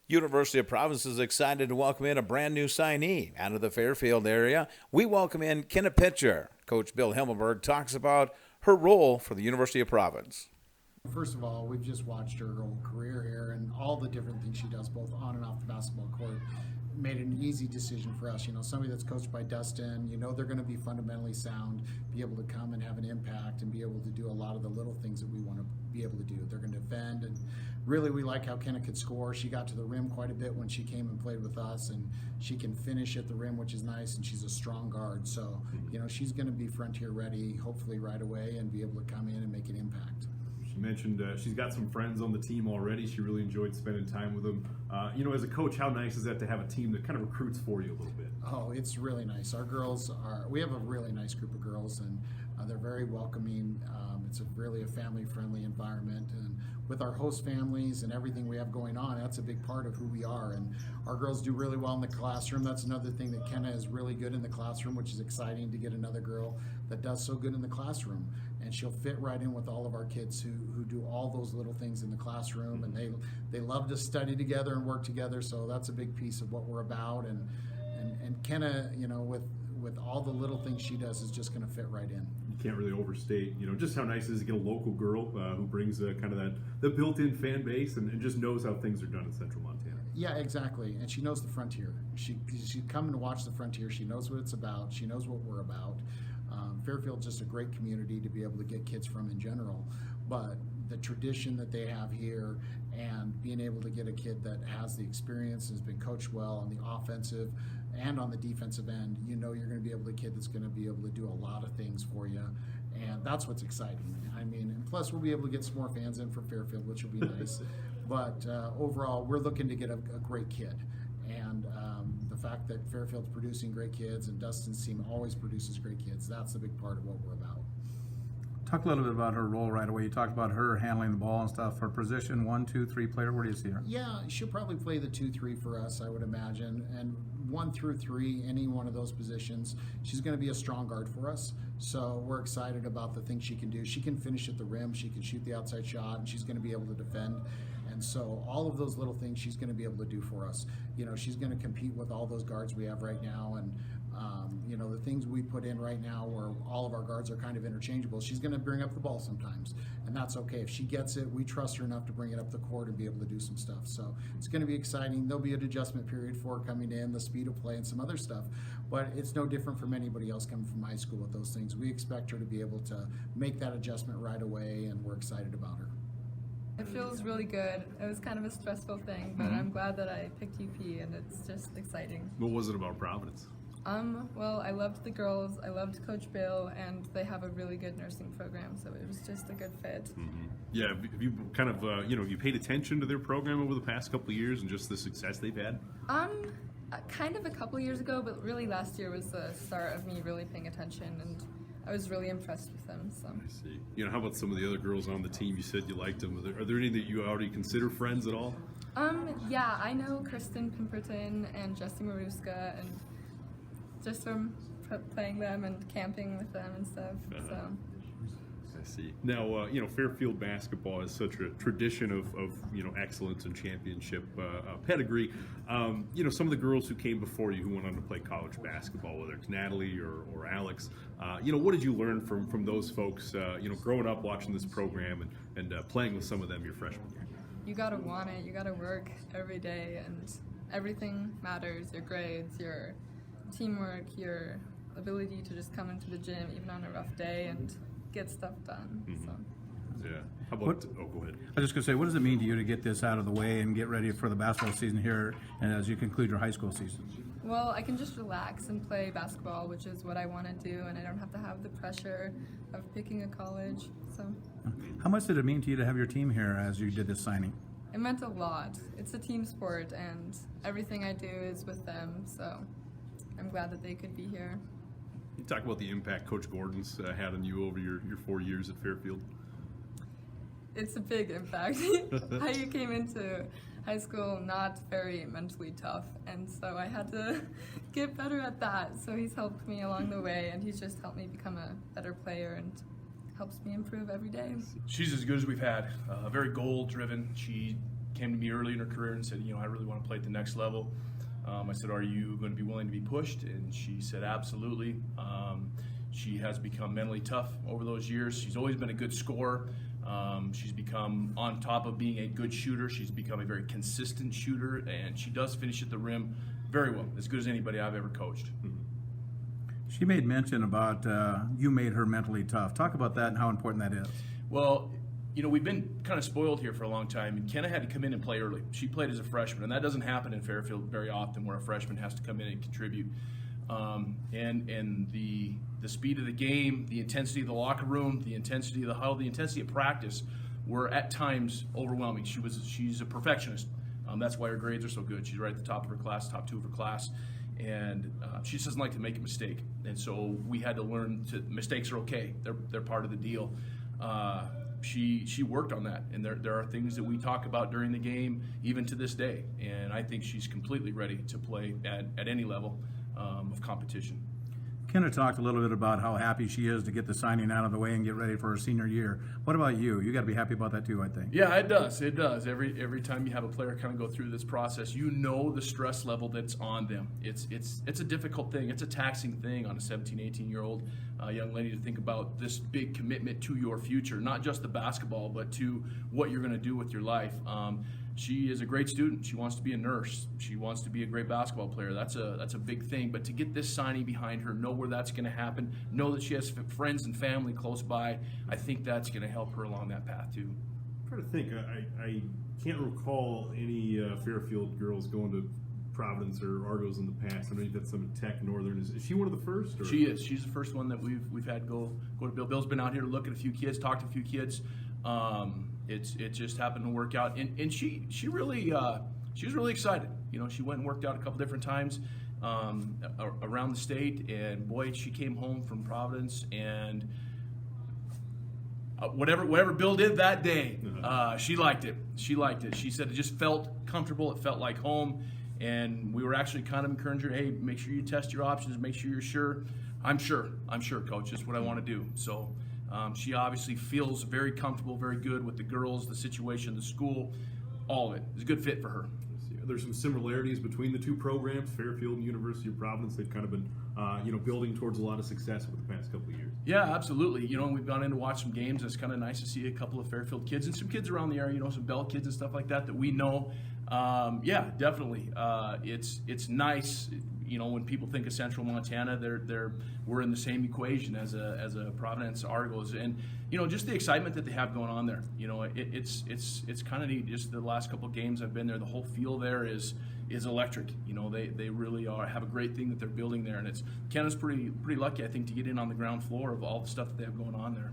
University of Providence is excited to welcome in a brand new signee out of the Fairfield area. We welcome in Kenna Pitcher. Coach Bill Himmelberg talks about her role for the University of Providence. First of all, we've just watched her whole career here and all the different things she does both on and off the basketball court. Made an easy decision for us. Somebody that's coached by Dustin, they're going to be fundamentally sound, be able to come and have an impact and be able to do a lot of the little things that we want to be able to do. They're going to defend, and really we like how Kenna could score. She got to the rim quite a bit when she came and played with us, and she can finish at the rim, which is nice, and she's a strong guard. So, she's going to be frontier ready, hopefully right away, and be able to come in and make an impact. She mentioned she's got some friends on the team already. She really enjoyed spending time with them. As a coach, how nice is that to have a team that kind of recruits for you a little bit? Oh, it's really nice. We have a really nice group of girls, and they're very welcoming. It's really a family-friendly environment, and with our host families and everything we have going on, that's a big part of who we are. And our girls do really well in the classroom. That's another thing, that Kenna is really good in the classroom, which is exciting to get another girl that does so good in the classroom. And she'll fit right in with all of our kids who do all those little things in the classroom, and they love to study together and work together. So that's a big piece of what we're about. And Kenna, with all the little things she does, is just going to fit right in. You can't really overstate, just how nice it is to get a local girl who brings kind of the built-in fan base and just knows how things are done in Central Montana. Yeah, exactly. And she knows the Frontier. She come to watch the Frontier. She knows what it's about. She knows what we're about. Fairfield's just a great community to be able to get kids from in general, but the tradition that they have here and being able to get a kid that has the experience, has been coached well on the offensive and on the defensive end, you're going to be able to kid that's going to be able to do a lot of things for you, and that's what's exciting. And plus we'll be able to get some more fans in for Fairfield, which will be nice. But overall, we're looking to get a great kid, and the fact that Fairfield's producing great kids and Dustin's team always produces great kids, that's a big part of what we're about. Talk a little bit about her role right away. You talked about her handling the ball and stuff. Her position, 1, 2, 3 player, where do you see her? Yeah, she'll probably play the 2-3 for us, I would imagine. And 1 through 3, any one of those positions, she's going to be a strong guard for us. So we're excited about the things she can do. She can finish at the rim, she can shoot the outside shot, and she's going to be able to defend. And so all of those little things she's going to be able to do for us. She's going to compete with all those guards we have right now, and the things we put in right now where all of our guards are kind of interchangeable, she's going to bring up the ball sometimes, and that's okay. If she gets it, we trust her enough to bring it up the court and be able to do some stuff. So it's going to be exciting. There'll be an adjustment period for her coming in, the speed of play and some other stuff, but it's no different from anybody else coming from high school with those things. We expect her to be able to make that adjustment right away, and we're excited about her. It feels really good. It was kind of a stressful thing, but I'm glad that I picked UP, and it's just exciting. What was it about Providence? Well, I loved the girls, I loved Coach Bill, and they have a really good nursing program, so it was just a good fit. Mm-hmm. Yeah, have you kind of, you paid attention to their program over the past couple of years and just the success they've had? Kind of a couple of years ago, but really last year was the start of me really paying attention, and I was really impressed with them. So I see. How about some of the other girls on the team? You said you liked them. Are there any that you already consider friends at all? Yeah, I know Kristen Pimperton and Jesse Maruska, and just from playing them and camping with them and stuff. So I see. Now, Fairfield basketball is such a tradition of excellence and championship pedigree. Some of the girls who came before you who went on to play college basketball, whether it's Natalie or Alex, what did you learn from those folks, growing up watching this program and playing with some of them your freshman year? You gotta want it. You gotta work every day, and everything matters. Your grades, your teamwork, your ability to just come into the gym even on a rough day and get stuff done. Mm-hmm. So. Yeah. How about? Go ahead. I was just going to say, what does it mean to you to get this out of the way and get ready for the basketball season here, and as you conclude your high school season? Well, I can just relax and play basketball, which is what I want to do, and I don't have to have the pressure of picking a college. So. How much did it mean to you to have your team here as you did this signing? It meant a lot. It's a team sport, and everything I do is with them. So. I'm glad that they could be here. You talk about the impact Coach Gordon's had on you over your 4 years at Fairfield. It's a big impact. I came into high school not very mentally tough, and so I had to get better at that. So he's helped me along the way, and he's just helped me become a better player and helps me improve every day. She's as good as we've had. Very goal-driven. She came to me early in her career and said, I really want to play at the next level. I said, are you going to be willing to be pushed? And she said, absolutely. She has become mentally tough over those years. She's always been a good scorer. She's become, on top of being a good shooter, she's become a very consistent shooter, and she does finish at the rim very well, as good as anybody I've ever coached. She made mention about you made her mentally tough. Talk about that and how important that is. Well, we've been kind of spoiled here for a long time, and Kenna had to come in and play early. She played as a freshman, and that doesn't happen in Fairfield very often, where a freshman has to come in and contribute. And the speed of the game, the intensity of the locker room, the intensity of the huddle, the intensity of practice were at times overwhelming. She's a perfectionist. That's why her grades are so good. She's right at the top of her class, top 2 of her class, and she just doesn't like to make a mistake. And so we had to learn mistakes are okay. They're part of the deal. She worked on that, and there are things that we talk about during the game, even to this day. And I think she's completely ready to play at any level of competition. Kenna talked a little bit about how happy she is to get the signing out of the way and get ready for her senior year. What about you? You got to be happy about that too, I think. Yeah, it does. It does. Every time you have a player kind of go through this process, the stress level that's on them. It's a difficult thing. It's a taxing thing on a 17, 18-year-old young lady to think about this big commitment to your future, not just the basketball, but to what you're going to do with your life. She is a great student. She wants to be a nurse. She wants to be a great basketball player. That's a big thing. But to get this signing behind her, know where that's going to happen, know that she has friends and family close by, I think that's going to help her along that path too. I'm trying to think. I can't recall any Fairfield girls going to Providence or Argos in the past. I know you've had some at Tech Northern. Is she one of the first? Or? She is. She's the first one that we've had go to Bill. Bill's been out here to look at a few kids, talk to a few kids. It just happened to work out, and she was really excited. She went and worked out a couple different times around the state, and boy, she came home from Providence, and whatever Bill did that day, she liked it. She said it just felt comfortable. It felt like home, and we were actually kind of encouraging her, hey, make sure you test your options, make sure you're sure. I'm sure, Coach. That's what I want to do. So. She obviously feels very comfortable, very good with the girls, the situation, the school, all of it. It's a good fit for her. There's some similarities between the two programs, Fairfield and University of Providence. They've kind of been, building towards a lot of success over the past couple of years. Yeah, absolutely. We've gone in to watch some games. It's kind of nice to see a couple of Fairfield kids and some kids around the area, some Bell kids and stuff like that we know. Yeah, definitely. It's nice. When people think of Central Montana, we're in the same equation as a Providence Argos, and just the excitement that they have going on there. It's kind of neat. Just the last couple of games I've been there, the whole feel there is electric. They really have a great thing that they're building there, and Kenna's pretty lucky, I think, to get in on the ground floor of all the stuff that they have going on there.